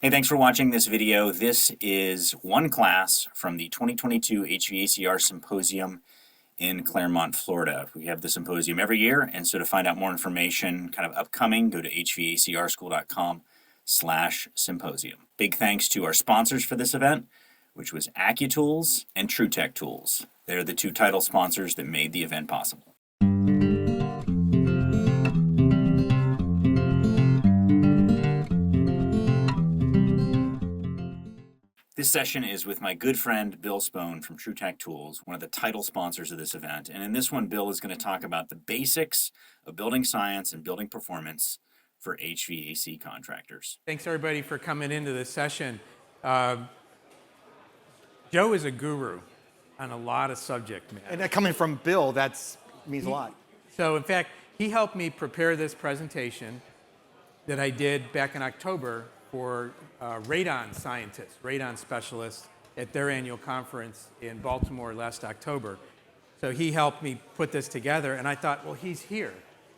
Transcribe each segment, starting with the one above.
Hey, thanks for watching this video. This is one class from the 2022 HVACR Symposium in Claremont, Florida. We have the symposium every year, and so to find out more information kind of upcoming, go to hvacrschool.com/symposium. Big thanks to our sponsors for this event, which was AccuTools and TrueTech Tools. They're the two title sponsors that made the event possible. This session is with my good friend Bill Spohn from TrueTech Tools, one of the title sponsors of this event. And in this one, Bill is going to talk about the basics of building science and building performance for HVAC contractors. Thanks everybody for coming into this session. Joe is a guru on a lot of subject matter. And coming from Bill, that means a lot. So in fact, he helped me prepare this presentation that I did back in October for radon scientists, radon specialists at their annual conference in Baltimore last October. So he helped me put this together, and I thought, well, he's here.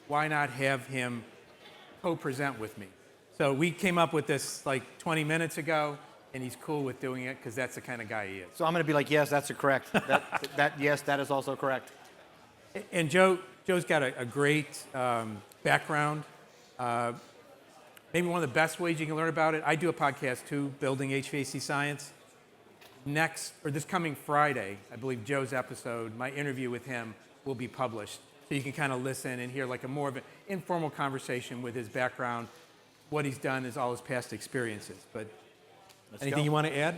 Why not have him co-present with me? So we came up with this like 20 minutes ago, and he's cool with doing it because that's the kind of guy he is. So I'm going to be like, yes, that's correct. Yes, that is also correct. And Joe's got a great background. Maybe one of the best ways you can learn about it, I do a podcast too, Building HVAC Science. This coming Friday, I believe Joe's episode, my interview with him will be published. So you can kind of listen and hear like a more of an informal conversation with his background, what he's done, is all his past experiences. But anything you want to add?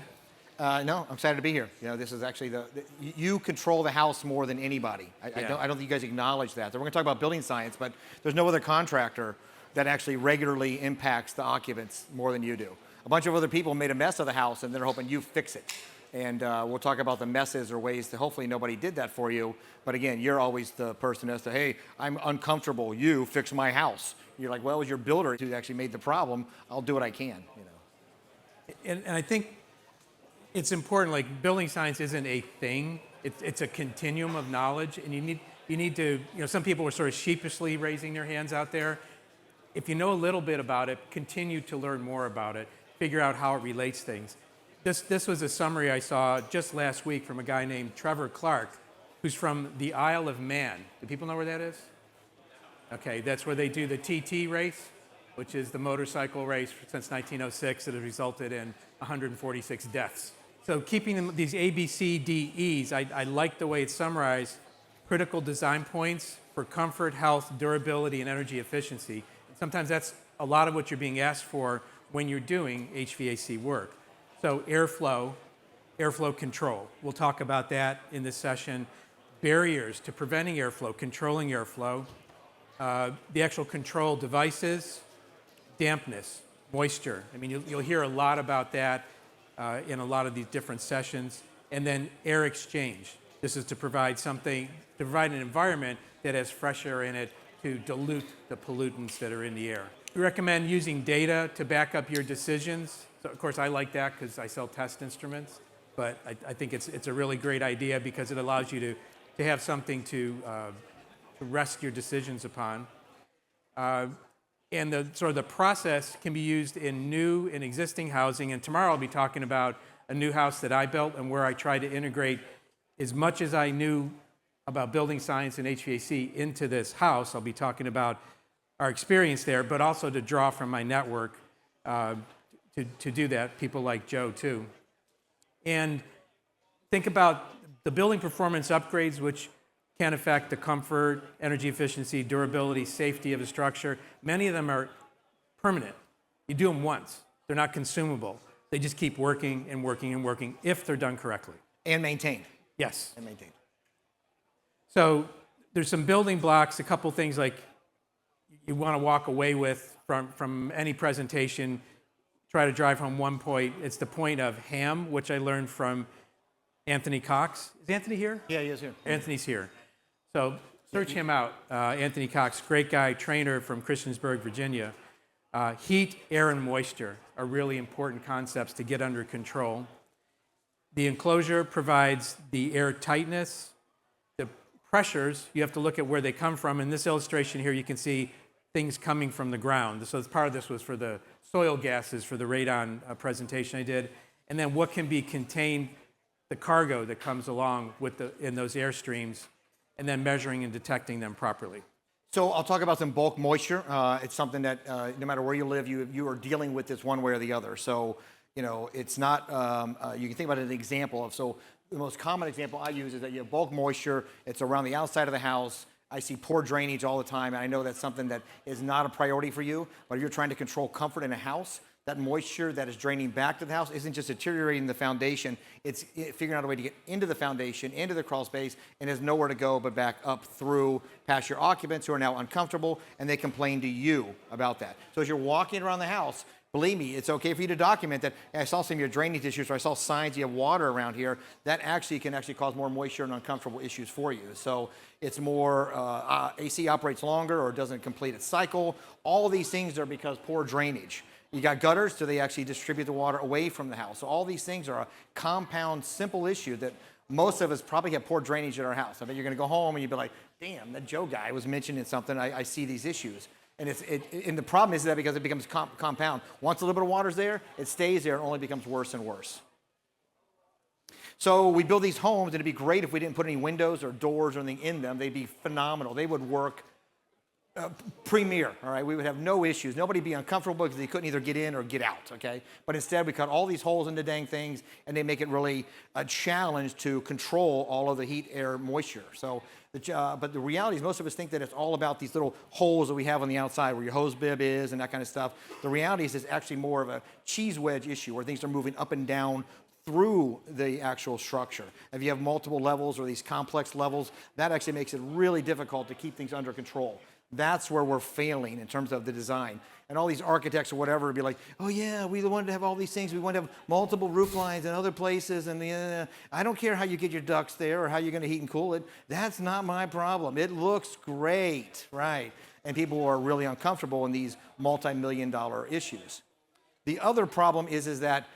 No, I'm excited to be here. You know, this is actually you control the house more than anybody. I don't think you guys acknowledge that. So we're going to talk about building science, but there's no other contractor that actually regularly impacts the occupants more than you do. A bunch of other people made a mess of the house and they're hoping you fix it. And we'll talk about the messes or ways that hopefully nobody did that for you. But again, you're always the person that says, hey, I'm uncomfortable, you fix my house. You're like, well, it was your builder who actually made the problem. I'll do what I can, you know. And I think it's important, like building science isn't a thing. It's a continuum of knowledge, and you need to, some people are sort of sheepishly raising their hands out there. If you know a little bit about it, continue to learn more about it, figure out how it relates things. This was a summary I saw just last week from a guy named Trevor Clark, who's from the Isle of Man. Do people know where that is? Okay, that's where they do the TT race, which is the motorcycle race since 1906 that has resulted in 146 deaths. So keeping these A, B, C, D, E's, I like the way it's summarized, critical design points for comfort, health, durability, and energy efficiency. Sometimes that's a lot of what you're being asked for when you're doing HVAC work. So airflow control. We'll talk about that in this session. Barriers to preventing airflow, controlling airflow. The actual control devices, dampness, moisture. I mean, you'll hear a lot about that in a lot of these different sessions. And then air exchange. This is to provide an environment that has fresh air in it to dilute the pollutants that are in the air. We recommend using data to back up your decisions. So of course, I like that because I sell test instruments, but I think it's a really great idea because it allows you to have something to rest your decisions upon. And the process can be used in new and existing housing. And tomorrow I'll be talking about a new house that I built and where I tried to integrate as much as I knew about building science and HVAC into this house. I'll be talking about our experience there, but also to draw from my network to do that, people like Joe too. And think about the building performance upgrades, which can affect the comfort, energy efficiency, durability, safety of a structure. Many of them are permanent. You do them once. They're not consumable. They just keep working and working and working if they're done correctly. And maintained. Yes. And maintained. So there's some building blocks, a couple things like you want to walk away with from any presentation. Try to drive home one point. It's the point of HAM, which I learned from Anthony Cox. Is Anthony here? Yeah, he is here. Anthony's here. So search him out. Anthony Cox, great guy, trainer from Christiansburg, Virginia. Heat, air, and moisture are really important concepts to get under control. The enclosure provides the air tightness. The pressures, you have to look at where they come from. In this illustration here, you can see things coming from the ground. So part of this was for the soil gases for the radon presentation I did. And then what can be contained, the cargo that comes along with in those airstreams, and then measuring and detecting them properly. So I'll talk about some bulk moisture. It's something that no matter where you live, you are dealing with this one way or the other. So, it's not, you can think about it as an example of, so the most common example I use is that you have bulk moisture, it's around the outside of the house. I see poor drainage all the time, and I know that's something that is not a priority for you, but if you're trying to control comfort in a house, that moisture that is draining back to the house isn't just deteriorating the foundation, it's figuring out a way to get into the foundation, into the crawl space, and has nowhere to go but back up through past your occupants who are now uncomfortable, and they complain to you about that. So as you're walking around the house, believe me, it's okay for you to document that. I saw some of your drainage issues, or I saw signs you have water around here. That can cause more moisture and uncomfortable issues for you. So it's more AC operates longer or doesn't complete its cycle. All these things are because poor drainage. You got gutters, so they actually distribute the water away from the house. So all these things are a compound, simple issue that most of us probably have poor drainage in our house. I bet you're going to go home and you'd be like, damn, that Joe guy was mentioning something. I see these issues. And and the problem is that because it becomes compound. Once a little bit of water's there, it stays there and only becomes worse and worse. So we build these homes, and it'd be great if we didn't put any windows or doors or anything in them. They'd be phenomenal. They would work premier, all right? We would have no issues. Nobody would be uncomfortable because they couldn't either get in or get out, okay? But instead, we cut all these holes into dang things, and they make it really a challenge to control all of the heat, air, moisture. So, but the reality is most of us think that it's all about these little holes that we have on the outside where your hose bib is and that kind of stuff. The reality is it's actually more of a cheese wedge issue where things are moving up and down through the actual structure. If you have multiple levels or these complex levels, that actually makes it really difficult to keep things under control. That's where we're failing in terms of the design. And all these architects or whatever would be like, oh yeah, we wanted to have all these things. We want to have multiple roof lines in other places. And I don't care how you get your ducts there or how you're going to heat and cool it. That's not my problem. It looks great, right? And people are really uncomfortable in these multi-million-dollar issues. The other problem is that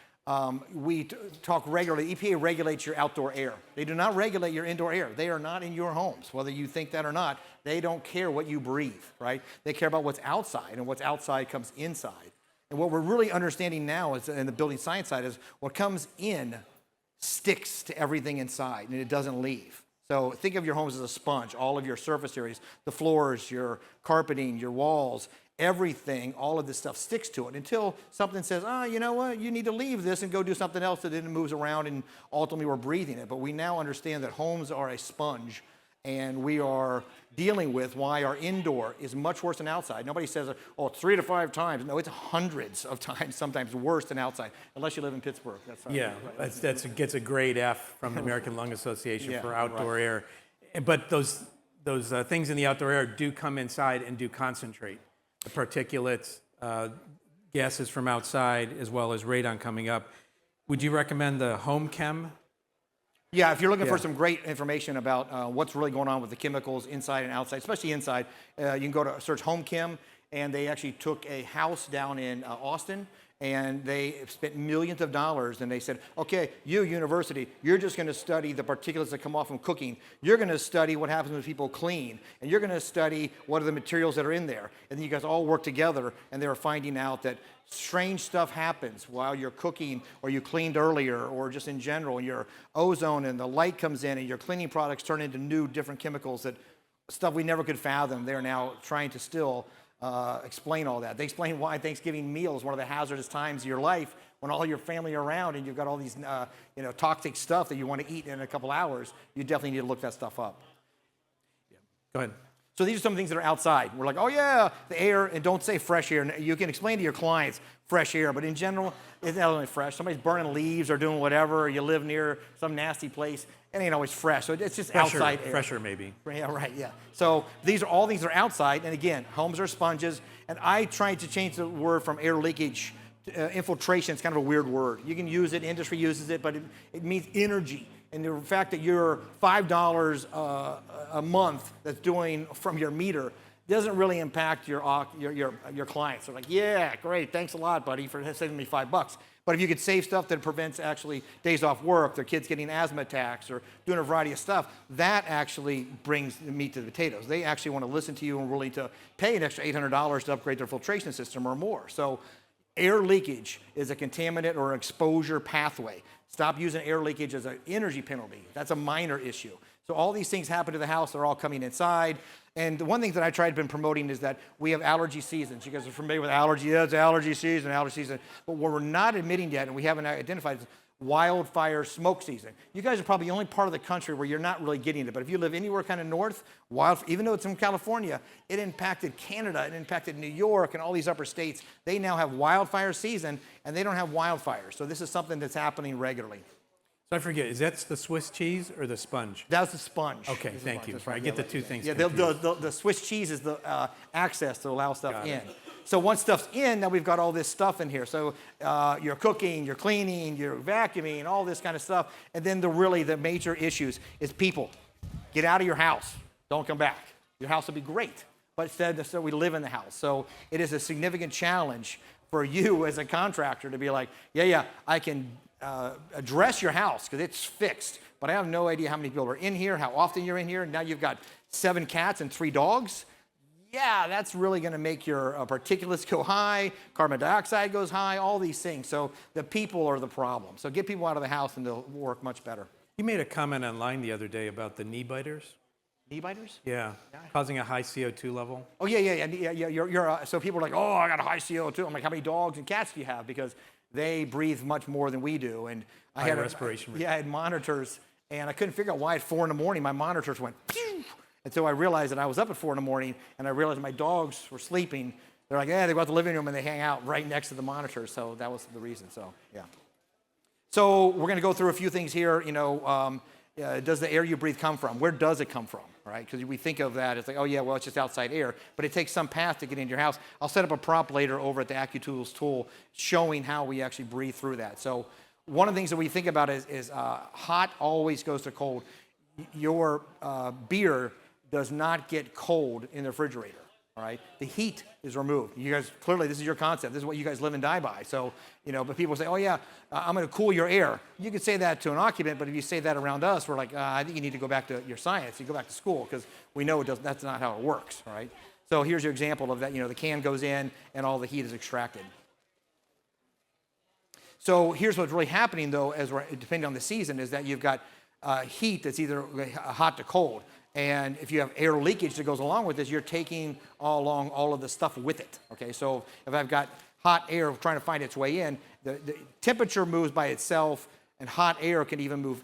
we talk regularly. EPA regulates your outdoor air. They do not regulate your indoor air. They are not in your homes, whether you think that or not. They don't care what you breathe, right? They care about what's outside, and what's outside comes inside. And what we're really understanding now is, in the building science side, is what comes in sticks to everything inside, and it doesn't leave. So think of your homes as a sponge. All of your surface areas, the floors, your carpeting, your walls, everything, all of this stuff sticks to it until something says, you know what, you need to leave this and go do something else that then moves around, and ultimately we're breathing it. But we now understand that homes are a sponge, and we are dealing with why our indoor is much worse than outside. Nobody says, oh, 3 to 5 times. No, it's hundreds of times, sometimes worse than outside, unless you live in Pittsburgh. That gets a grade F from the American Lung Association for outdoor air. But those things in the outdoor air do come inside and do concentrate. The particulates, gases from outside, as well as radon coming up. Would you recommend the home chem? Yeah, if you're looking for some great information about what's really going on with the chemicals inside and outside, especially inside, you can go to search home chem, and they actually took a house down in Austin, and they spent millions of dollars, and they said, okay, you, university, you're just going to study the particulates that come off from cooking. You're going to study what happens when people clean, and you're going to study what are the materials that are in there. And then you guys all work together, and they were finding out that strange stuff happens while you're cooking, or you cleaned earlier, or just in general, and your ozone and the light comes in, and your cleaning products turn into new different chemicals, that stuff we never could fathom. They're now trying to still explain all that. They explain why Thanksgiving meal is one of the hazardous times of your life, when all your family are around and you've got all these toxic stuff that you want to eat in a couple hours. You definitely need to look that stuff up. Go ahead. So these are some things that are outside. We're like, oh yeah, the air, and don't say fresh air. You can explain to your clients fresh air, but in general, it's not only fresh. Somebody's burning leaves or doing whatever, or you live near some nasty place, it ain't always fresh. So it's just outside air. Fresher maybe. Yeah, right, yeah. So these are all things that are outside, and again, homes are sponges, and I tried to change the word from air leakage to infiltration. It's kind of a weird word. You can use it, industry uses it, but it means energy. And the fact that you're $5 a month that's doing from your meter doesn't really impact your clients. They're like, yeah, great, thanks a lot, buddy, for sending me $5. But if you could save stuff that prevents actually days off work, their kids getting asthma attacks, or doing a variety of stuff, that actually brings the meat to the potatoes. They actually want to listen to you and willing to pay an extra $800 to upgrade their filtration system or more. So air leakage is a contaminant or exposure pathway. Stop using air leakage as an energy penalty. That's a minor issue. So all these things happen to the house. They're all coming inside. And the one thing that I tried been promoting is that we have allergy seasons. You guys are familiar with allergy. Yeah, it's allergy season, allergy season. But what we're not admitting yet, and we haven't identified, is wildfire smoke season. You guys are probably the only part of the country where you're not really getting it. But if you live anywhere kind of north, even though it's in California, it impacted Canada, it impacted New York, and all these upper states. They now have wildfire season, and they don't have wildfires. So this is something that's happening regularly. So I forget, is that the Swiss cheese or the sponge? That's the sponge. Okay, thank you. Right. I get the two things Yeah, confused. the Swiss cheese is the access to allow stuff in. So once stuff's in, now we've got all this stuff in here. So you're cooking, you're cleaning, you're vacuuming, all this kind of stuff. And then the major issues is people. Get out of your house. Don't come back. Your house will be great. But instead, so we live in the house. So it is a significant challenge for you as a contractor to be like, yeah, I can address your house because it's fixed, but I have no idea how many people are in here, how often you're in here. Now you've got 7 cats and 3 dogs. Yeah, that's really going to make your particulates go high, carbon dioxide goes high, all these things. So the people are the problem. So get people out of the house and they'll work much better. You made a comment online the other day about the knee biters. Knee biters? Yeah, causing a high CO2 level. Oh, yeah. So people are like, oh, I got a high CO2. I'm like, how many dogs and cats do you have? Because they breathe much more than we do. And I had respiration rate. Yeah, I had monitors, and I couldn't figure out why at 4 in the morning my monitors went pew! And so I realized that I was up at 4 in the morning, and I realized my dogs were sleeping. They're like, they go out to the living room and they hang out right next to the monitor. So that was the reason. So yeah. So we're going to go through a few things here. Does the air you breathe come from? Where does it come from? Right? Because we think of that as like, oh yeah, well it's just outside air, but it takes some path to get into your house. I'll set up a prop later over at the AccuTools tool showing how we actually breathe through that. So one of the things that we think about is hot always goes to cold. Your beer does not get cold in the refrigerator. All right, the heat is removed. You guys, clearly this is your concept. This is what you guys live and die by. So, but people say, oh yeah, I'm going to cool your air. You could say that to an occupant, but if you say that around us, we're like, I think you need to go back to your science. You go back to school because we know that's not how it works, all right? So here's your example of that. The can goes in and all the heat is extracted. So here's what's really happening though, depending on the season, is that you've got heat that's either hot to cold. And if you have air leakage that goes along with this, you're taking along all of the stuff with it, okay? So if I've got hot air trying to find its way in, the temperature moves by itself, and hot air can even move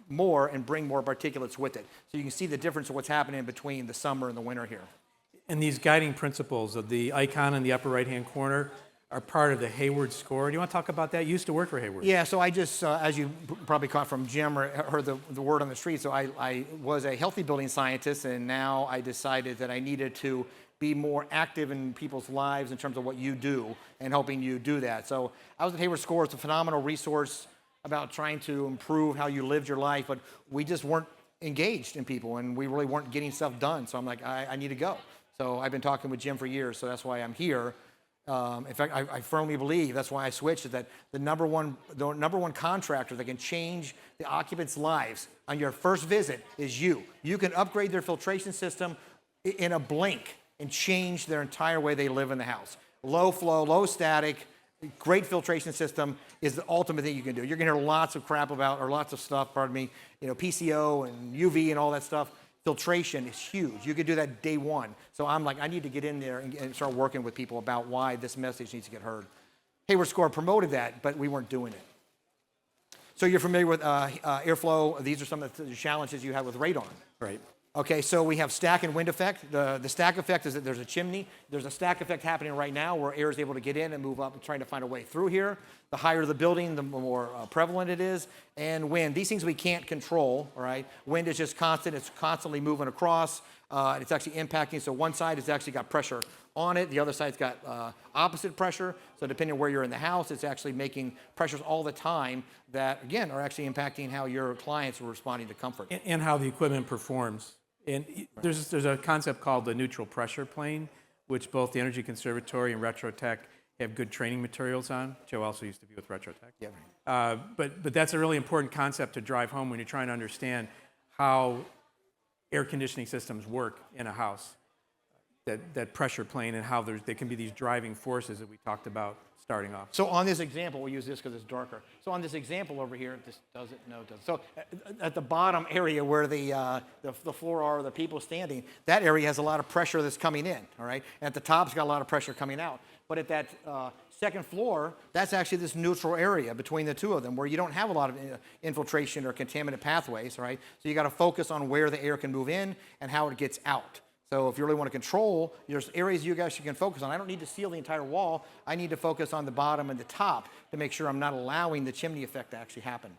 more and bring more particulates with it. So you can see the difference of what's happening between the summer and the winter here. And these guiding principles of the icon in the upper right-hand corner are part of the Hayward score. Do you want to talk about that? You used to work for Hayward. Yeah, so I just, as you probably caught from Jim or heard the word on the street, so I was a healthy building scientist, and now I decided that I needed to be more active in people's lives in terms of what you do and helping you do that. So I was at Hayward Score. It's a phenomenal resource about trying to improve how you lived your life, but we just weren't engaged in people, and we really weren't getting stuff done. So I'm like, I need to go. So I've been talking with Jim for years, so that's why I'm here. In fact, I firmly believe, that's why I switched, is that the number one contractor that can change the occupants' lives on your first visit is you. You can upgrade their filtration system in a blink and change their entire way they live in the house. Low flow, low static, great filtration system is the ultimate thing you can do. You're gonna hear lots of crap about, or lots of stuff, PCO and UV and all that stuff. Filtration is huge. You could do that day one. So I'm like, I need to get in there and start working with people about why this message needs to get heard. Hayward Score promoted that, but we weren't doing it. So you're familiar with airflow. These are some of the challenges you have with radon. Right. Okay, so we have stack and wind effect. The stack effect is that there's a chimney. There's a stack effect happening right now where air is able to get in and move up and trying to find a way through here. The higher the building, the more prevalent it is. And wind, these things we can't control, all right? Wind is just constant. It's constantly moving across. It's actually impacting. So one side has actually got pressure on it. The other side's got opposite pressure. So depending on where you're in the house, it's actually making pressures all the time that, again, are actually impacting how your clients are responding to comfort. And how the equipment performs. And there's a concept called the neutral pressure plane, which both the Energy Conservatory and RetroTech have good training materials on. Joe also used to be with Retrotech. Yeah. But that's a really important concept to drive home when you're trying to understand how air conditioning systems work in a house, that pressure plane, and how there can be these driving forces that we talked about starting off. So on this example, we'll use this because it's darker. So on this example over here, this does it? No, it doesn't. So at the bottom area where the floor are, the people standing, that area has a lot of pressure that's coming in, all right? And at the top, it's got a lot of pressure coming out. But at that second floor, that's actually this neutral area between the two of them where you don't have a lot of infiltration or contaminant pathways, right? So you got to focus on where the air can move in and how it gets out. So if you really want to control, there's areas you guys can focus on. I don't need to seal the entire wall. I need to focus on the bottom and the top to make sure I'm not allowing the chimney effect to actually happen.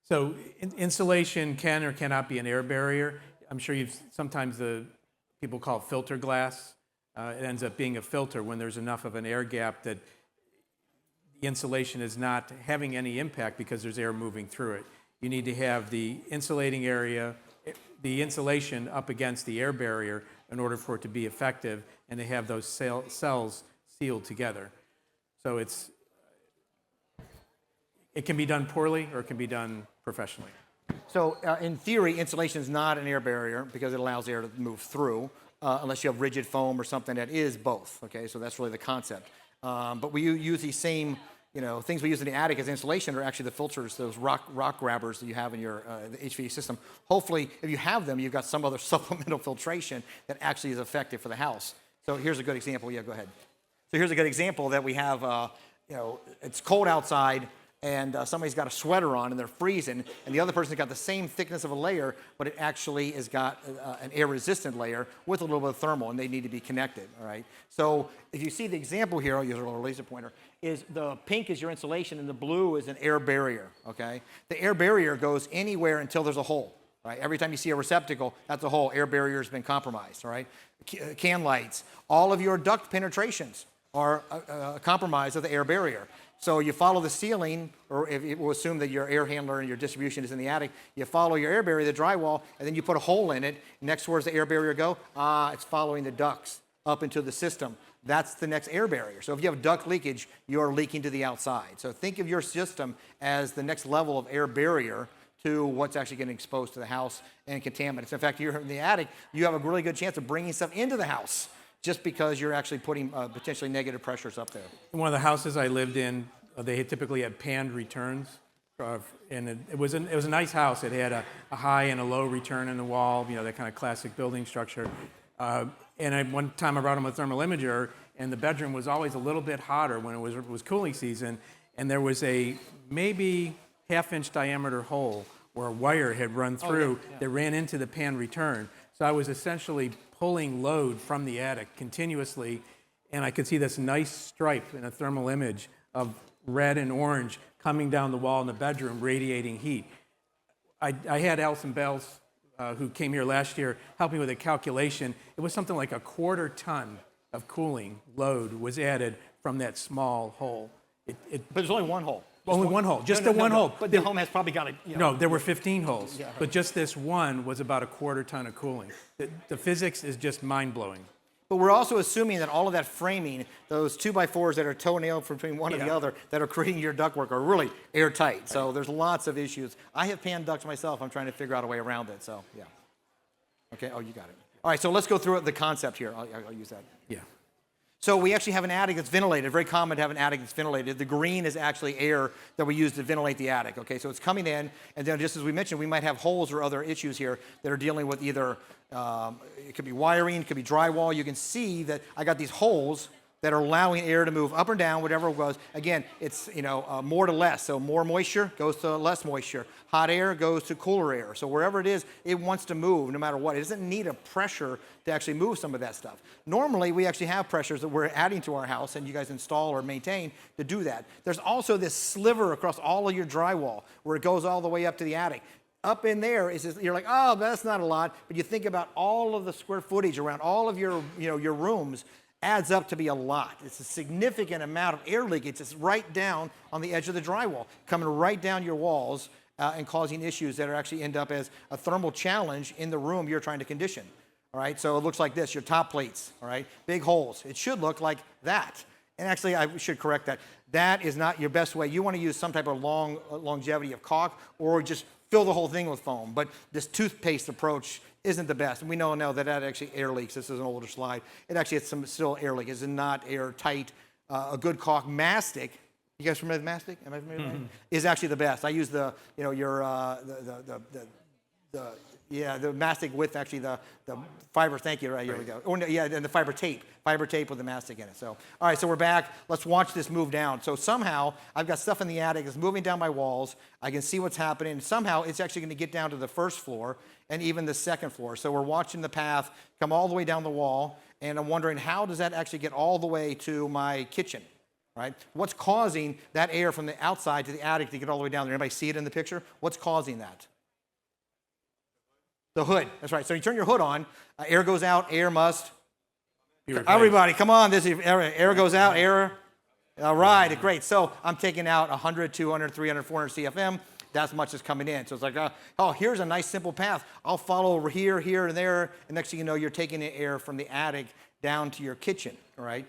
So insulation can or cannot be an air barrier. I'm sure sometimes the people call it filter glass. It ends up being a filter when there's enough of an air gap that the insulation is not having any impact because there's air moving through it. You need to have the insulating area, the insulation up against the air barrier in order for it to be effective and to have those cells sealed together. So it can be done poorly or it can be done professionally. So in theory, insulation is not an air barrier because it allows air to move through, unless you have rigid foam or something that is both, okay? So that's really the concept. But we use these same, things we use in the attic as insulation are actually the filters, those rock grabbers that you have in your the HVAC system. Hopefully, if you have them, you've got some other supplemental filtration that actually is effective for the house. So here's a good example. Yeah, go ahead. So here's a good example that we have, it's cold outside, and somebody's got a sweater on and they're freezing, and the other person's got the same thickness of a layer, but it actually has got an air-resistant layer with a little bit of thermal, and they need to be connected, all right? So if you see the example here, I'll use a little laser pointer, is the pink is your insulation and the blue is an air barrier, okay? The air barrier goes anywhere until there's a hole, right? Every time you see a receptacle, that's a hole. Air barrier has been compromised, all right? Can lights, all of your duct penetrations are compromised of the air barrier. So you follow the ceiling, or if we'll assume that your air handler and your distribution is in the attic, you follow your air barrier, the drywall, and then you put a hole in it. Next, where's the air barrier go? It's following the ducts up into the system. That's the next air barrier. So if you have duct leakage, you're leaking to the outside. So think of your system as the next level of air barrier to what's actually getting exposed to the house and contaminants. In fact, you're in the attic, you have a really good chance of bringing stuff into the house, just because you're actually putting potentially negative pressures up there. In one of the houses I lived in, they typically had panned returns, and it was a nice house. It had a high and a low return in the wall, that kind of classic building structure. One time I brought him a thermal imager, and the bedroom was always a little bit hotter when it was cooling season, and there was a maybe half-inch diameter hole where a wire had run through that ran into the pan return. So I was essentially pulling load from the attic continuously, and I could see this nice stripe in a thermal image of red and orange coming down the wall in the bedroom, radiating heat. I had Allison Bales, who came here last year, help me with a calculation. It was something like a 1/4 ton of cooling load was added from that small hole. But there's only one hole. Only one hole, just one hole. But the home has probably got a... No, there were 15 holes, Yeah, right. but just this one was about a 1/4 ton of cooling. The physics is just mind-blowing. But we're also assuming that all of that framing, those 2x4s that are toenail between one and the other that are creating your ductwork are really airtight. So there's lots of issues. I have pan ducts myself. I'm trying to figure out a way around it. So, yeah. Okay, oh, you got it. All right, so let's go through the concept here. I'll use that. Yeah. So we actually have an attic that's ventilated. Very common to have an attic that's ventilated. The green is actually air that we use to ventilate the attic. Okay, so it's coming in, and then just as we mentioned, we might have holes or other issues here that are dealing with either, it could be wiring, it could be drywall. You can see that I got these holes that are allowing air to move up or down, whatever it was. Again, it's more to less. So more moisture goes to less moisture. Hot air goes to cooler air. So wherever it is, it wants to move no matter what. It doesn't need a pressure to actually move some of that stuff. Normally, we actually have pressures that we're adding to our house, and you guys install or maintain to do that. There's also this sliver across all of your drywall where it goes all the way up to the attic. Up in there is just, you're like, oh, that's not a lot. But you think about all of the square footage around all of your, your rooms adds up to be a lot. It's a significant amount of air leakage. It's right down on the edge of the drywall, coming right down your walls and causing issues that are actually end up as a thermal challenge in the room you're trying to condition. All right, so it looks like this, your top plates, all right, big holes. It should look like that. And actually, I should correct that. That is not your best way. You want to use some type of longevity of caulk, or just fill the whole thing with foam. But this toothpaste approach isn't the best. And we know now that actually air leaks. This is an older slide. It actually has some still air leak. It's not airtight. A good caulk mastic. You guys familiar with mastic? Am I familiar with that? Is actually the best. I use the mastic with actually the fiber. Thank you. Right, here we go. Or, yeah, and the fiber tape with the mastic in it. So, all right, so we're back. Let's watch this move down. So somehow I've got stuff in the attic that's moving down my walls. I can see what's happening. Somehow it's actually going to get down to the first floor and even the second floor. So we're watching the path come all the way down the wall, and I'm wondering, how does that actually get all the way to my kitchen? Right? What's causing that air from the outside to the attic to get all the way down there? Anybody see it in the picture? What's causing that? The hood. That's right. So you turn your hood on, air goes out, air must. Everybody, come on. This is air goes out, air. All right, great. So I'm taking out 100, 200, 300, 400 CFM. That's much is coming in. So it's like, oh, here's a nice simple path. I'll follow over here, here, and there. And next thing you know, you're taking the air from the attic down to your kitchen, all right?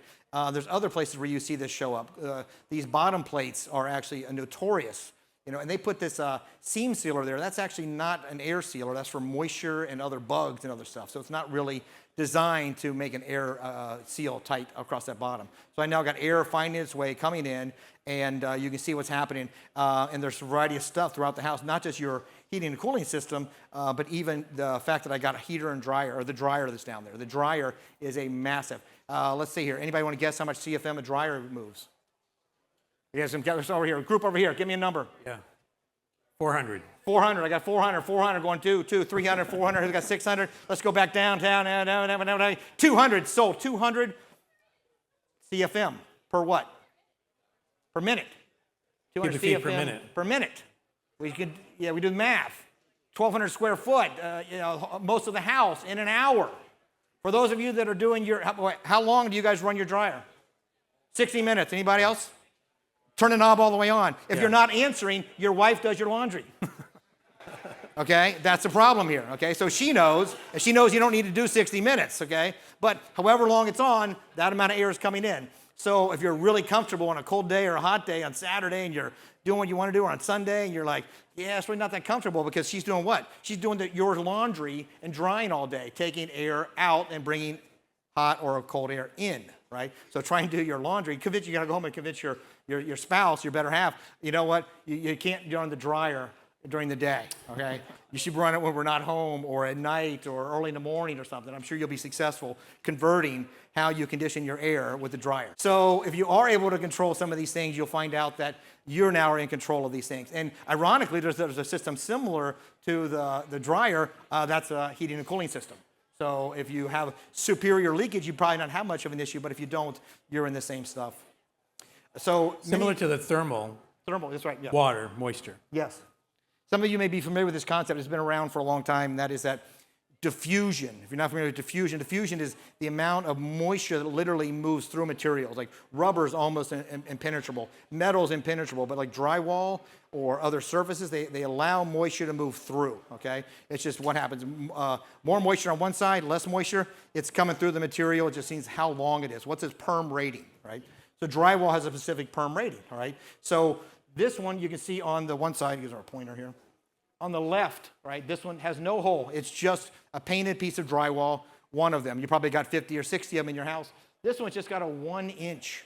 There's other places where you see this show up. These bottom plates are actually notorious, and they put this seam sealer there. That's actually not an air sealer. That's for moisture and other bugs and other stuff. So it's not really designed to make an air seal tight across that bottom. So I now got air finding its way, coming in, and you can see what's happening. And there's a variety of stuff throughout the house, not just your heating and cooling system, but even the fact that I got a heater and dryer, or the dryer that's down there. The dryer is a massive. Let's see here. Anybody want to guess how much CFM a dryer moves? Yeah, some guys over here. Group over here. Give me a number. Yeah. 400. 400. I got 400. 400 going 300, 400. Who's got 600? Let's go back downtown. 200 sold. 200 CFM per what? Per minute. 200 feet CFM per minute. Per minute. We do the math. 1,200 square foot. Most of the house in an hour. For those of you that are doing how long do you guys run your dryer? 60 minutes. Anybody else? Turn the knob all the way on. If you're not answering, your wife does your laundry. Okay? That's the problem here. Okay? So she knows, and she knows you don't need to do 60 minutes. Okay? But however long it's on, that amount of air is coming in. So if you're really comfortable on a cold day or a hot day on Saturday, and you're doing what you want to do, or on Sunday, and you're like, yeah, it's really not that comfortable, because she's doing what? She's doing your laundry and drying all day, taking air out and bringing hot or cold air in, right? So try and do your laundry. You got to go home and convince your spouse, your better half, you know what? You can't run the dryer during the day, okay? You should run it when we're not home, or at night, or early in the morning or something. I'm sure you'll be successful converting how you condition your air with the dryer. So if you are able to control some of these things, you'll find out that you're now in control of these things. And ironically, there's a system similar to the dryer. That's a heating and cooling system. So if you have superior leakage, you probably not have much of an issue, but if you don't, you're in the same stuff. So similar to the thermal. Thermal, that's right. Yeah. Water, moisture. Yes. Some of you may be familiar with this concept. It's been around for a long time, and that is that diffusion. If you're not familiar with diffusion, diffusion is the amount of moisture that literally moves through materials. Like rubber is almost impenetrable. Metal is impenetrable, but like drywall or other surfaces, they allow moisture to move through, okay? It's just what happens. More moisture on one side, less moisture, it's coming through the material. It just means how long it is. What's its perm rating, right? So drywall has a specific perm rating, all right? So this one you can see on the one side, here's our pointer here. On the left, right, this one has no hole. It's just a painted piece of drywall, one of them. You probably got 50 or 60 of them in your house. This one's just got a 1-inch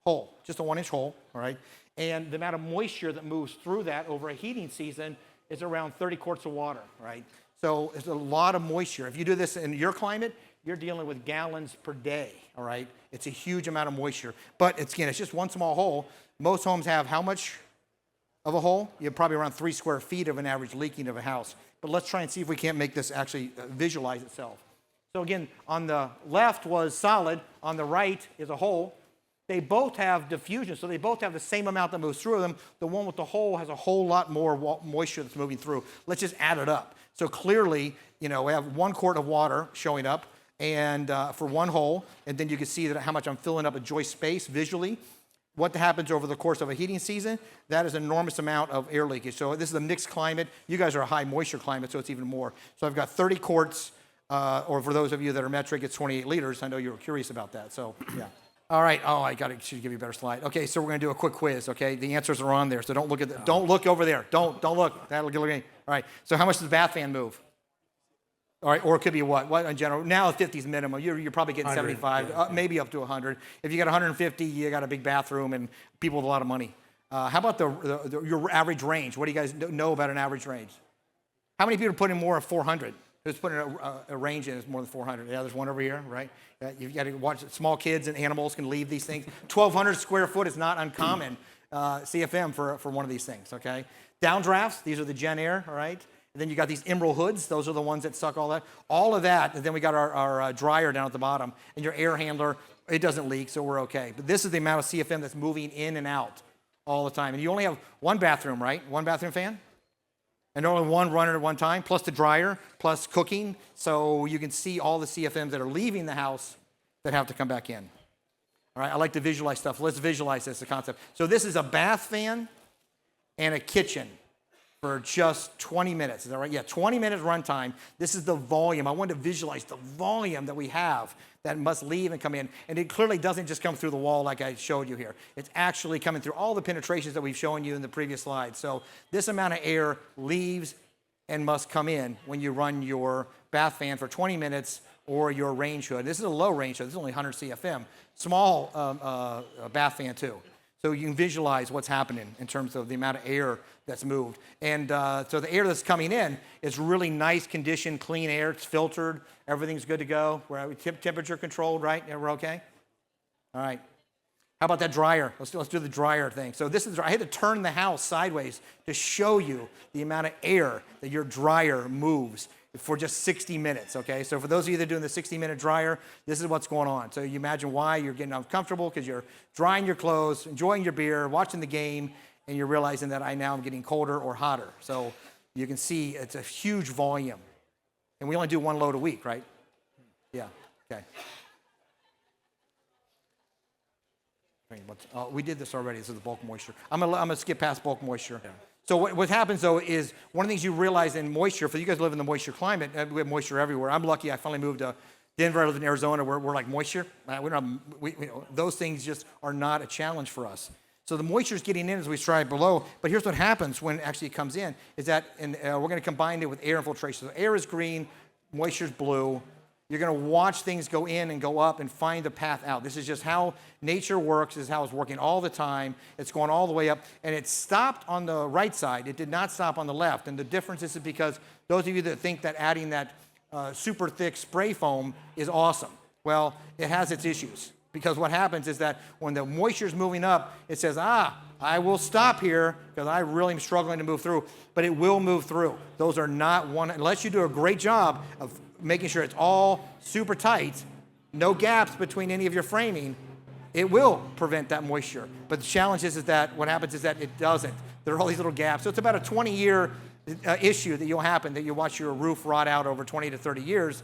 hole, just a 1-inch hole, all right? And the amount of moisture that moves through that over a heating season is around 30 quarts of water, right? So it's a lot of moisture. If you do this in your climate, you're dealing with gallons per day, all right? It's a huge amount of moisture. But it's just one small hole. Most homes have how much of a hole? You have probably around 3 square feet of an average leaking of a house. But let's try and see if we can't make this actually visualize itself. So again, on the left was solid. On the right is a hole. They both have diffusion, so they both have the same amount that moves through them. The one with the hole has a whole lot more moisture that's moving through. Let's just add it up. So clearly, we have 1 quart of water showing up, and for one hole, and then you can see that how much I'm filling up a joist space visually. What happens over the course of a heating season, that is an enormous amount of air leakage. So this is a mixed climate. You guys are a high moisture climate, so it's even more. So I've got 30 quarts, or for those of you that are metric, it's 28 liters. I know you were curious about that, so yeah. All right. Oh, should give you a better slide. Okay, so we're going to do a quick quiz. Okay, the answers are on there, so don't look at don't look over there. Don't look. That'll get looking. All right. So how much does the bath fan move? All right, or it could be what? What in general? Now 50 is minimum. You're probably getting 75, yeah. maybe up to 100. If you got 150, you got a big bathroom and people with a lot of money. How about your average range? What do you guys know about an average range? How many people put in more of 400? Who's putting a range in that's more than 400? Yeah, there's one over here, right? You've got to watch it. Small kids and animals can leave these things. 1,200 square foot is not uncommon CFM for one of these things, okay? Downdrafts, these are the Gen Air, all right? And then you got these emerald hoods. Those are the ones that suck all that. All of that, and then we got our dryer down at the bottom. And your air handler, it doesn't leak, so we're okay. But this is the amount of CFM that's moving in and out all the time. And you only have one bathroom, right? One bathroom fan? And only one runner at one time, plus the dryer, plus cooking. So you can see all the CFMs that are leaving the house that have to come back in. All right, I like to visualize stuff. Let's visualize this, the concept. So this is a bath fan and a kitchen for just 20 minutes. Is that right? Yeah, 20 minutes runtime. This is the volume. I want to visualize the volume that we have that must leave and come in. And it clearly doesn't just come through the wall like I showed you here. It's actually coming through all the penetrations that we've shown you in the previous slide. So this amount of air leaves and must come in when you run your bath fan for 20 minutes or your range hood. This is a low range hood. This is only 100 CFM. Small bath fan too. So you can visualize what's happening in terms of the amount of air that's moved. And so the air that's coming in is really nice conditioned, clean air. It's filtered. Everything's good to go. We're temperature controlled, right? Yeah, we're okay? All right. How about that dryer? Let's do the dryer thing. So this is, I had to turn the house sideways to show you the amount of air that your dryer moves for just 60 minutes, okay? So for those of you that are doing the 60-minute dryer, this is what's going on. So you imagine why you're getting uncomfortable because you're drying your clothes, enjoying your beer, watching the game, and you're realizing that now I'm getting colder or hotter. So you can see it's a huge volume. And we only do one load a week, right? Yeah, okay. We did this already. This is the bulk moisture. I'm gonna skip past bulk moisture. Yeah. So what happens, though, is one of the things you realize in moisture, for you guys who live in the moisture climate, we have moisture everywhere. I'm lucky I finally moved to Denver. I live in Arizona where we're like moisture. Those things just are not a challenge for us. So the moisture is getting in as we strive below. But here's what happens when actually it comes in, is that we're going to combine it with air infiltration. So air is green, moisture is blue. You're going to watch things go in and go up and find the path out. This is just how nature works. This is how it's working all the time. It's going all the way up. And it stopped on the right side. It did not stop on the left. And the difference is because those of you that think that adding that super thick spray foam is awesome. Well, it has its issues. Because what happens is that when the moisture is moving up, it says, I will stop here because I really am struggling to move through. But it will move through. Those are not one, unless you do a great job of making sure it's all super tight, no gaps between any of your framing, it will prevent that moisture. But the challenge is that what happens is that it doesn't. There are all these little gaps. So it's about a 20-year issue that you'll happen, that you watch your roof rot out over 20 to 30 years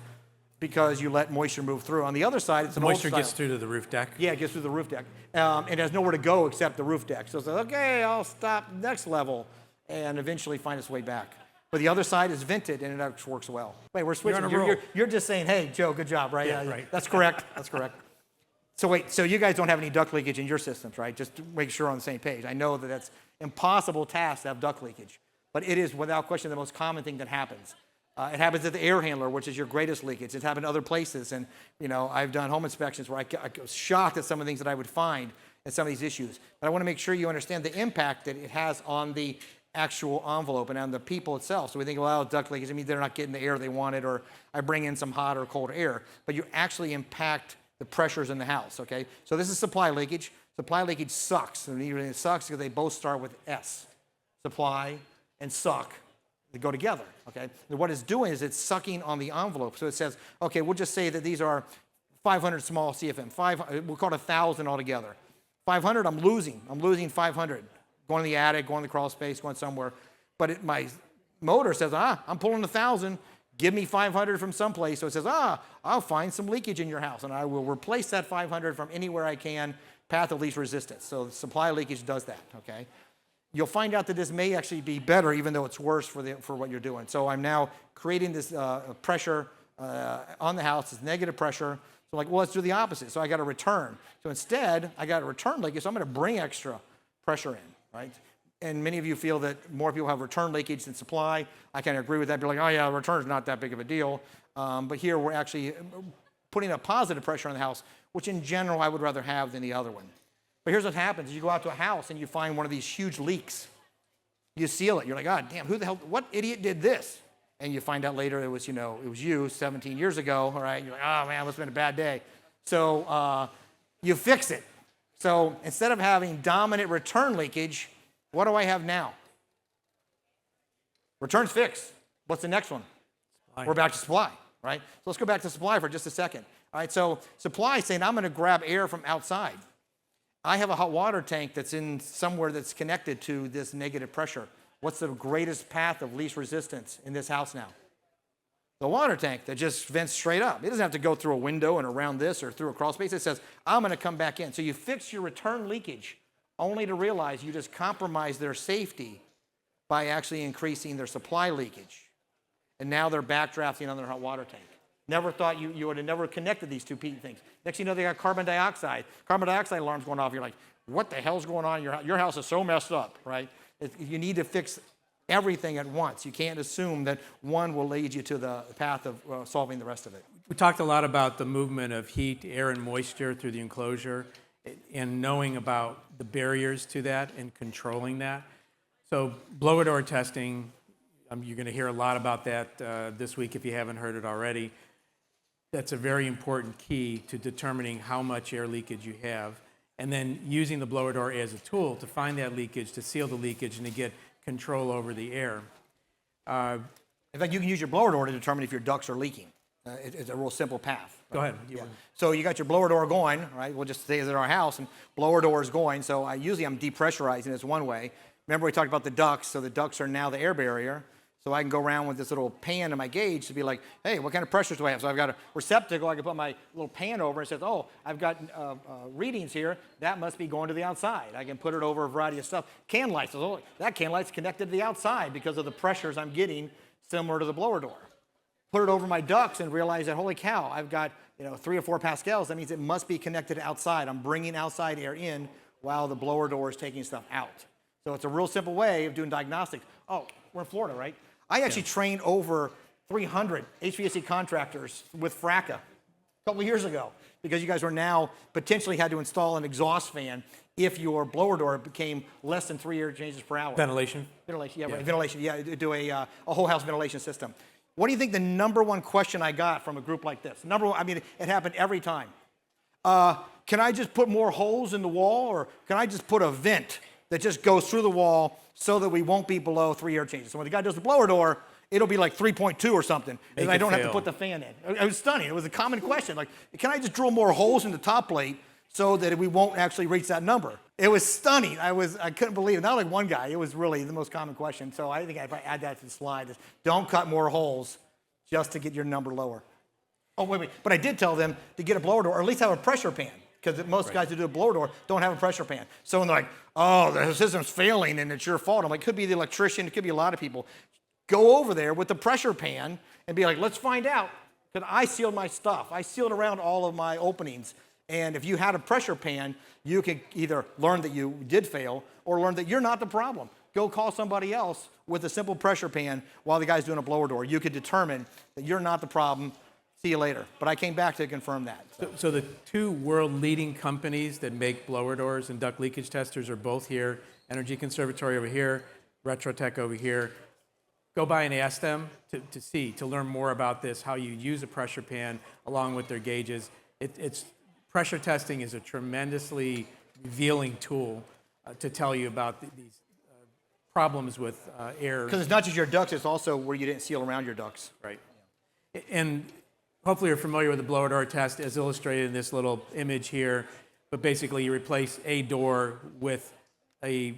because you let moisture move through. On the other side, it's an old style. Moisture gets through to the roof deck? Yeah, it gets through the roof deck. And it has nowhere to go except the roof deck. So it's like, okay, I'll stop next level and eventually find its way back. But the other side is vented, and it actually works well. Wait, we're switching. You're just saying, hey, Joe, good job, right? Yeah, right. That's correct. That's correct. So wait, so you guys don't have any duct leakage in your systems, right? Just to make sure we're on the same page. I know that that's impossible task to have duct leakage, but it is without question the most common thing that happens. It happens at the air handler, which is your greatest leakage. It's happened other places, and I've done home inspections where I was shocked at some of the things that I would find at some of these issues. But I want to make sure you understand the impact that it has on the actual envelope and on the people itself. So we think, well, duct leakage, I mean, they're not getting the air they wanted, or I bring in some hot or cold air. But you actually impact the pressures in the house, okay? So this is supply leakage. Supply leakage sucks. And it sucks because they both start with S. Supply and suck. They go together, okay? And what it's doing is it's sucking on the envelope. So it says, okay, we'll just say that these are 500 small CFM. We'll call it 1,000 altogether. 500, I'm losing 500. Going to the attic, going to the crawl space, going somewhere. But my motor says, I'm pulling 1,000. Give me 500 from someplace. So it says, I'll find some leakage in your house, and I will replace that 500 from anywhere I can, path of least resistance. So the supply leakage does that, okay? You'll find out that this may actually be better, even though it's worse for what you're doing. So I'm now creating this pressure on the house, this negative pressure. So I'm like, well, let's do the opposite. So I got a return. So instead, I got a return leakage, so I'm going to bring extra pressure in, right? And many of you feel that more people have return leakage than supply. I kind of agree with that. You're like, oh yeah, return is not that big of a deal. But here we're actually putting a positive pressure on the house, which in general I would rather have than the other one. But here's what happens. You go out to a house and you find one of these huge leaks. You seal it. You're like, God damn, who the hell, what idiot did this? And you find out later it was, it was you 17 years ago, all right? You're like, oh man, must have been a bad day. So you fix it. So instead of having dominant return leakage, what do I have now? Return's fixed. What's the next one? Supply. We're back to supply, right? So let's go back to supply for just a second. All right, so supply is saying, I'm going to grab air from outside. I have a hot water tank that's in somewhere that's connected to this negative pressure. What's the greatest path of least resistance in this house now? The water tank that just vents straight up. It doesn't have to go through a window and around this or through a crawl space. It says, I'm going to come back in. So you fix your return leakage only to realize you just compromise their safety by actually increasing their supply leakage. And now they're backdrafting on their hot water tank. Never thought you would have never connected these two things. Next thing you know, they got carbon dioxide. Carbon dioxide alarms going off. You're like, what the hell's going on? Your house is so messed up, right? You need to fix everything at once. You can't assume that one will lead you to the path of solving the rest of it. We talked a lot about the movement of heat, air, and moisture through the enclosure and knowing about the barriers to that and controlling that. So blower door testing, you're going to hear a lot about that this week if you haven't heard it already. That's a very important key to determining how much air leakage you have, and then using the blower door as a tool to find that leakage, to seal the leakage, and to get control over the air. In fact, you can use your blower door to determine if your ducts are leaking. It's a real simple path. Right? Go ahead. Yeah. So you got your blower door going, right? We'll just say it's in our house, and blower door is going. So I'm depressurizing. It's one way. Remember we talked about the ducts. So the ducts are now the air barrier. So I can go around with this little pan in my gauge to be like, hey, what kind of pressures do I have? So I've got a receptacle. I can put my little pan over and it says, oh, I've got readings here. That must be going to the outside. I can put it over a variety of stuff. Can lights. Oh, that can light's connected to the outside because of the pressures I'm getting similar to the blower door. Put it over my ducts and realize that, holy cow, I've got 3 or 4 pascals. That means it must be connected outside. I'm bringing outside air in while the blower door is taking stuff out. So it's a real simple way of doing diagnostics. Oh, we're in Florida, right? I actually trained over 300 HVAC contractors with FRACA a couple of years ago because you guys are now potentially had to install an exhaust fan if your blower door became less than 3 air changes per hour. Ventilation? Ventilation, yeah, right. Ventilation, yeah, do a whole house ventilation system. What do you think the number one question I got from a group like this? Number one, I mean, it happened every time. Can I just put more holes in the wall, or can I just put a vent that just goes through the wall so that we won't be below 3 air changes? So when the guy does the blower door, it'll be like 3.2 or something, and I don't have to put the fan in. It was stunning. It was a common question. Like, can I just drill more holes in the top plate so that we won't actually reach that number? It was stunning. I couldn't believe it. Not like one guy. It was really the most common question. So I think I'd probably add that to the slide. Is don't cut more holes just to get your number lower. Oh, wait. But I did tell them to get a blower door, or at least have a pressure pan, because most guys who do a blower door don't have a pressure pan. So when they're like, oh, the system's failing and it's your fault, I'm like, could be the electrician, it could be a lot of people. Go over there with the pressure pan and be like, let's find out, because I sealed my stuff. I sealed around all of my openings. And if you had a pressure pan, you could either learn that you did fail or learn that you're not the problem. Go call somebody else with a simple pressure pan while the guy's doing a blower door. You could determine that you're not the problem. See you later. But I came back to confirm that. So the 2 world-leading companies that make blower doors and duct leakage testers are both here. Energy Conservatory over here, Retrotech over here. Go by and ask them to learn more about this, how you use a pressure pan along with their gauges. Pressure testing is a tremendously revealing tool to tell you about these problems with air. Because it's not just your ducts, it's also where you didn't seal around your ducts. Right. And hopefully you're familiar with the blower door test as illustrated in this little image here. But basically you replace a door with a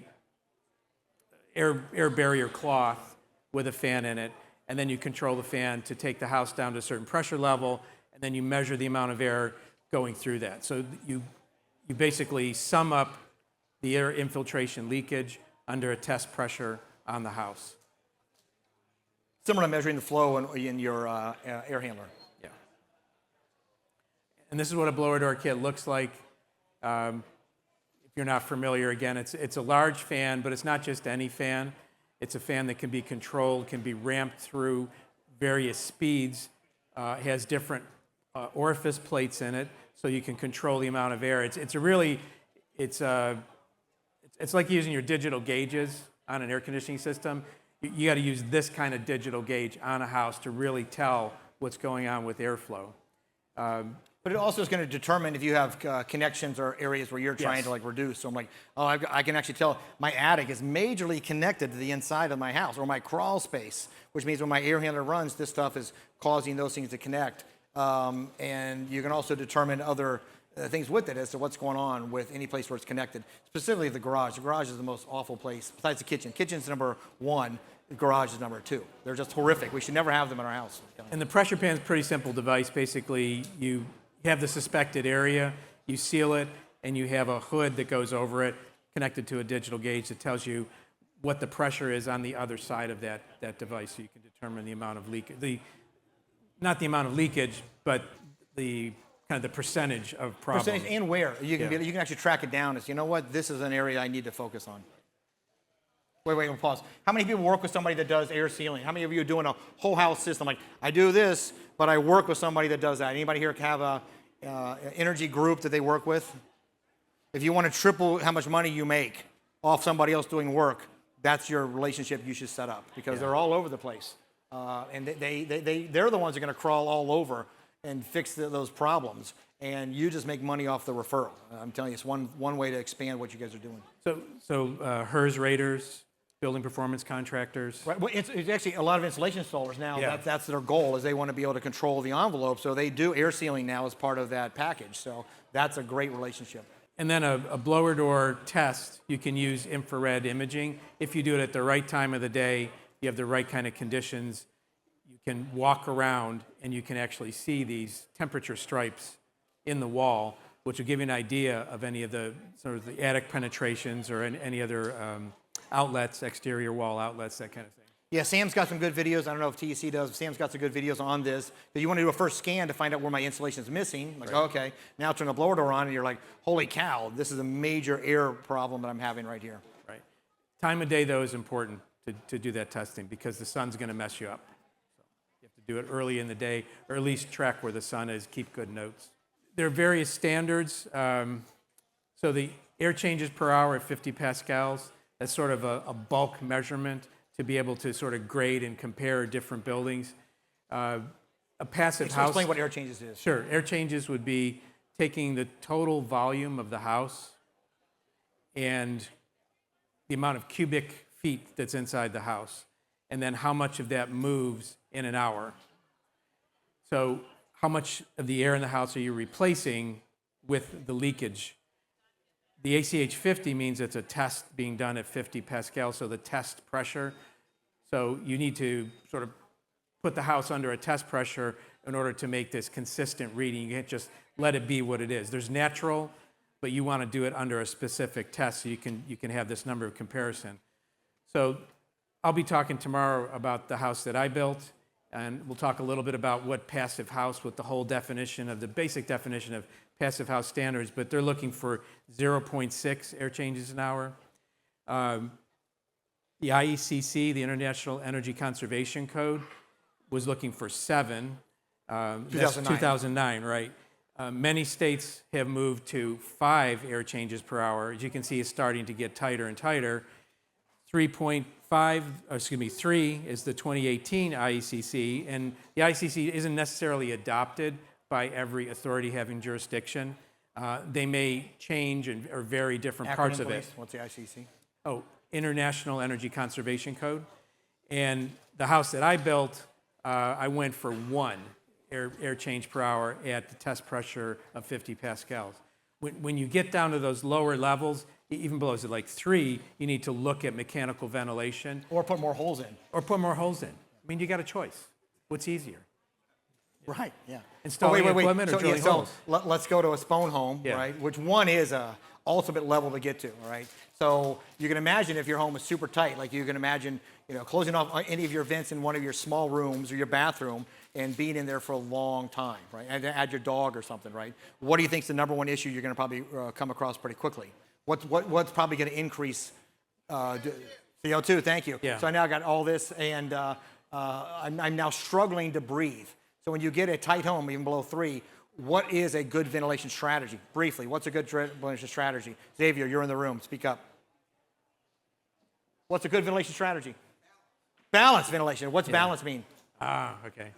air barrier cloth with a fan in it. And then you control the fan to take the house down to a certain pressure level. And then you measure the amount of air going through that. So you basically sum up the air infiltration leakage under a test pressure on the house. Similar to measuring the flow in your air handler. Yeah. And this is what a blower door kit looks like. If you're not familiar, again, it's a large fan, but it's not just any fan. It's a fan that can be controlled, can be ramped through various speeds, has different orifice plates in it, so you can control the amount of air. It's like using your digital gauges on an air conditioning system. You got to use this kind of digital gauge on a house to really tell what's going on with airflow. But it also is going to determine if you have connections or areas where you're trying to like reduce. So I'm like, oh, I can actually tell my attic is majorly connected to the inside of my house or my crawl space, which means when my air handler runs, this stuff is causing those things to connect. And you can also determine other things with it as to what's going on with any place where it's connected, specifically the garage. The garage is the most awful place besides the kitchen. Kitchen's number 1. The garage is number 2. They're just horrific. We should never have them in our house. And the pressure pan is a pretty simple device. Basically, you have the suspected area, you seal it, and you have a hood that goes over it, connected to a digital gauge that tells you what the pressure is on the other side of that device, so you can determine the amount of leakage. Not the amount of leakage, but the kind of the percentage of problems. Percentage and where. You can actually track it down as, you know what, this is an area I need to focus on. Wait, pause. How many people work with somebody that does air sealing? How many of you are doing a whole house system? Like, I do this, but I work with somebody that does that. Anybody here have a energy group that they work with? If you want to triple how much money you make off somebody else doing work, that's your relationship you should set up, because they're all over the place. And they're the ones that are going to crawl all over and fix those problems. And you just make money off the referral. I'm telling you, it's one way to expand what you guys are doing. So HERS raters, building performance contractors. Right. Well, it's actually a lot of installation installers now. Yeah. That's their goal, is they want to be able to control the envelope. So they do air sealing now as part of that package. So that's a great relationship. And then a blower door test, you can use infrared imaging. If you do it at the right time of the day, you have the right kind of conditions, you can walk around and you can actually see these temperature stripes in the wall, which will give you an idea of any of the sort of the attic penetrations or any other outlets, exterior wall outlets, that kind of thing. Yeah, Sam's got some good videos. I don't know if TEC does. Sam's got some good videos on this. But you want to do a first scan to find out where my insulation is missing. Like, okay, now turn the blower door on and you're like, holy cow, this is a major air problem that I'm having right here. Right. Time of day, though, is important to do that testing, because the sun's going to mess you up. So you have to do it early in the day, or at least track where the sun is, keep good notes. There are various standards. So the air changes per hour at 50 pascals, that's sort of a bulk measurement to be able to sort of grade and compare different buildings. A passive house. Explain what air changes is. Sure. Air changes would be taking the total volume of the house and the amount of cubic feet that's inside the house, and then how much of that moves in an hour. So how much of the air in the house are you replacing with the leakage? The ACH 50 means it's a test being done at 50 pascals, so the test pressure. So you need to sort of put the house under a test pressure in order to make this consistent reading. You can't just let it be what it is. There's natural, but you want to do it under a specific test so you can have this number of comparison. So I'll be talking tomorrow about the house that I built, and we'll talk a little bit about what passive house, with the whole definition of the basic definition of passive house standards, but they're looking for 0.6 air changes an hour. The IECC, the International Energy Conservation Code, was looking for 7. 2009. That's 2009, right? Many states have moved to 5 air changes per hour. As you can see, it's starting to get tighter and tighter. 3 is the 2018 IECC, and the IECC isn't necessarily adopted by every authority having jurisdiction. They may change or vary different parts of it. What's the ICC? Oh, International Energy Conservation Code. And the house that I built, I went for 1 air change per hour at the test pressure of 50 pascals. When you get down to those lower levels, even below like 3, you need to look at mechanical ventilation. Or put more holes in. I mean, you got a choice. What's easier? Right, yeah. Installing equipment or drilling holes? Let's go to a Spohn home, Yeah. right? Which one is a ultimate level to get to, all right? So you can imagine if your home is super tight, like you can imagine, closing off any of your vents in one of your small rooms or your bathroom and being in there for a long time, right? And add your dog or something, right? What do you think is the number one issue you're going to probably come across pretty quickly? What's probably going to increase CO2? Thank you. Yeah. So I now got all this, and I'm now struggling to breathe. So when you get a tight home, even below 3, what is a good ventilation strategy? Briefly, what's a good ventilation strategy? Xavier, you're in the room. Speak up. What's a good ventilation strategy? Balanced ventilation. What's balance mean? Okay.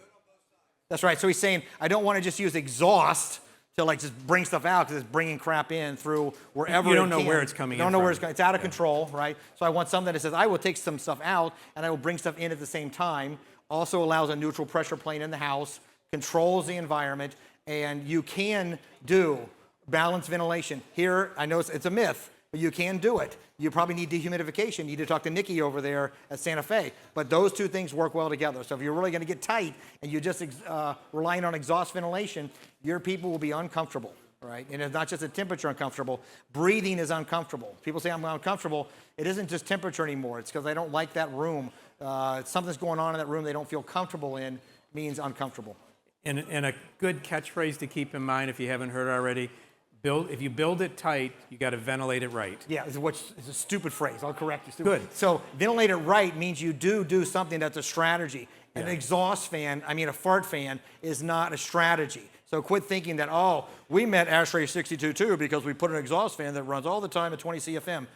That's right. So he's saying, I don't want to just use exhaust to just bring stuff out because it's bringing crap in through wherever You don't know where it's coming in. You don't know from. where it's going. It's out of control, right? So I want something that says, I will take some stuff out and I will bring stuff in at the same time. Also allows a neutral pressure plane in the house, controls the environment, and you can do balanced ventilation. Here, I know it's a myth, but you can do it. You probably need dehumidification. You need to talk to Nikki over there at Santa Fe. But those two things work well together. So if you're really going to get tight and you're just relying on exhaust ventilation, your people will be uncomfortable, right? And it's not just a temperature uncomfortable. Breathing is uncomfortable. People say I'm uncomfortable. It isn't just temperature anymore. It's because they don't like that room. Something's going on in that room they don't feel comfortable in means uncomfortable. And a good catchphrase to keep in mind, if you haven't heard already, if you build it tight, you got to ventilate it right. Yeah, it's a stupid phrase. I'll correct you. Good. So ventilate it right means you do something that's a strategy. An exhaust fan, a fart fan, is not a strategy. So quit thinking that, we met ASHRAE 62.2 because we put an exhaust fan that runs all the time at 20 CFM.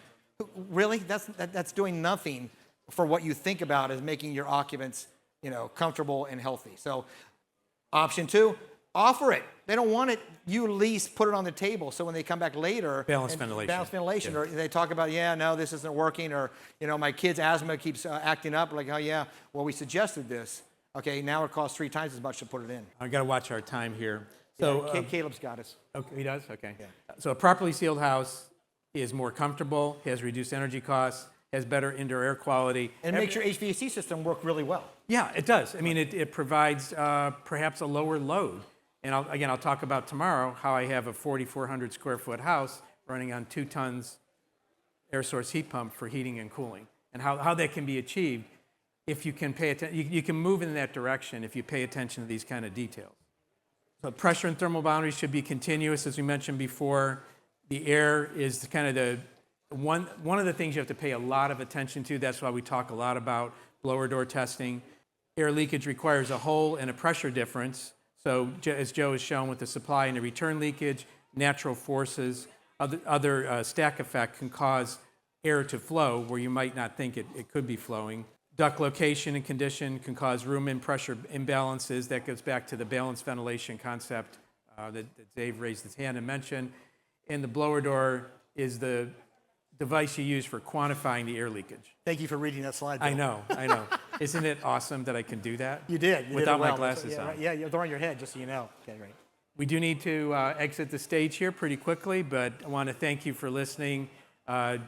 Really? That's doing nothing for what you think about as making your occupants, comfortable and healthy. So option 2, offer it. They don't want it. You at least put it on the table so when they come back later. Balanced ventilation. Or they talk about, no, this isn't working. Or, my kid's asthma keeps acting up. Like, well, we suggested this. Okay, now it costs 3 times as much to put it in. I've got to watch our time here. So Caleb's got us. Okay, he does? Okay. Yeah. So a properly sealed house is more comfortable, has reduced energy costs, has better indoor air quality. And makes your HVAC system work really well. Yeah, it does. It provides perhaps a lower load. And I'll talk about tomorrow how I have a 4,400 square foot house running on 2 tons air source heat pump for heating and cooling, and how that can be achieved if you can pay attention. You can move in that direction if you pay attention to these kind of details. So pressure and thermal boundaries should be continuous, as we mentioned before. The air is kind of the one of the things you have to pay a lot of attention to. That's why we talk a lot about blower door testing. Air leakage requires a hole and a pressure difference. So as Joe has shown with the supply and the return leakage, natural forces, other stack effect can cause air to flow where you might not think it could be flowing. Duct location and condition can cause room and pressure imbalances. That goes back to the balanced ventilation concept that Dave raised his hand and mentioned. And the blower door is the device you use for quantifying the air leakage. Thank you for reading that slide, Bill. I know. Isn't it awesome that I can do that? You did. You without did it well. my glasses on. Right. Yeah, they're on your head, just so you know. Okay, great. We do need to exit the stage here pretty quickly, but I want to thank you for listening.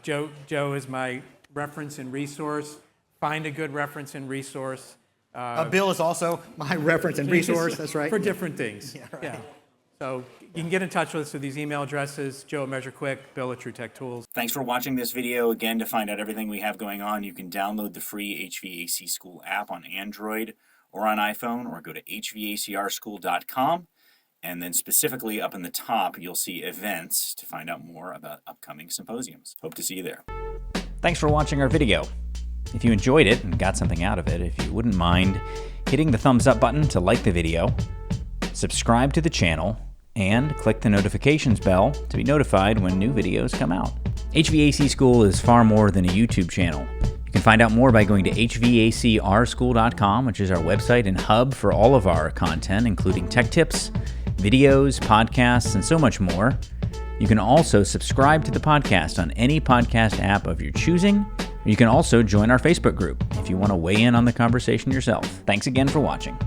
Joe is my reference and resource. Find a good reference and resource. Bill is also my reference and resource. That's right. For different things. Yeah, right. Yeah. So you can get in touch with us with these email addresses, Joe at Measure Quick, Bill at TrueTech Tools. Thanks for watching this video. Again, to find out everything we have going on, you can download the free HVAC School app on Android or on iPhone, or go to HVACRschool.com. And then specifically up in the top, you'll see events to find out more about upcoming symposiums. Hope to see you there. Thanks for watching our video. If you enjoyed it and got something out of it, if you wouldn't mind hitting the thumbs up button to like the video, subscribe to the channel, and click the notifications bell to be notified when new videos come out. HVAC School is far more than a YouTube channel. You can find out more by going to HVACRschool.com, which is our website and hub for all of our content, including tech tips, videos, podcasts, and so much more. You can also subscribe to the podcast on any podcast app of your choosing. You can also join our Facebook group if you want to weigh in on the conversation yourself. Thanks again for watching.